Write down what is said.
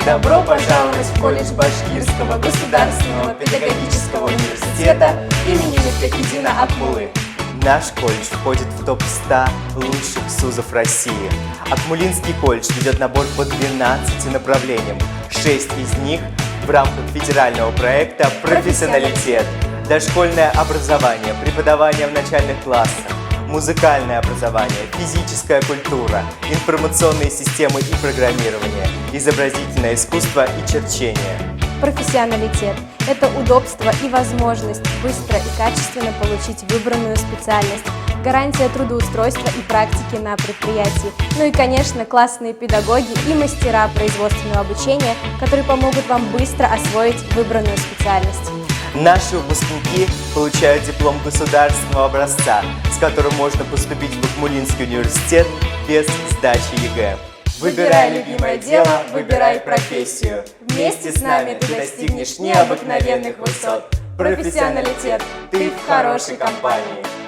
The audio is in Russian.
Добро пожаловать в колледж Башкирского государственного педагогического университета имени Мифтахиддина Акмуллы. Наш колледж входит в топ-100 лучших СУЗов России. Акмуллинский колледж ведет набор по 12 направлениям. 6 из них в рамках федерального проекта «Профессионалитет». Дошкольное образование, преподавание в начальных классах, музыкальное образование, физическая культура, информационные системы и программирование, изобразительное искусство и черчение. Профессионалитет – это удобство и возможность быстро и качественно получить выбранную специальность, гарантия трудоустройства и практики на предприятии, ну и, конечно, классные педагоги и мастера производственного обучения, которые помогут вам быстро освоить выбранную специальность. Наши выпускники получают диплом государственного образца, с которым можно поступить в Акмуллинский университет без сдачи ЕГЭ. Выбирай любимое дело, выбирай профессию. Вместе с нами ты достигнешь необыкновенных высот. Профессионалитет. Ты в хорошей компании.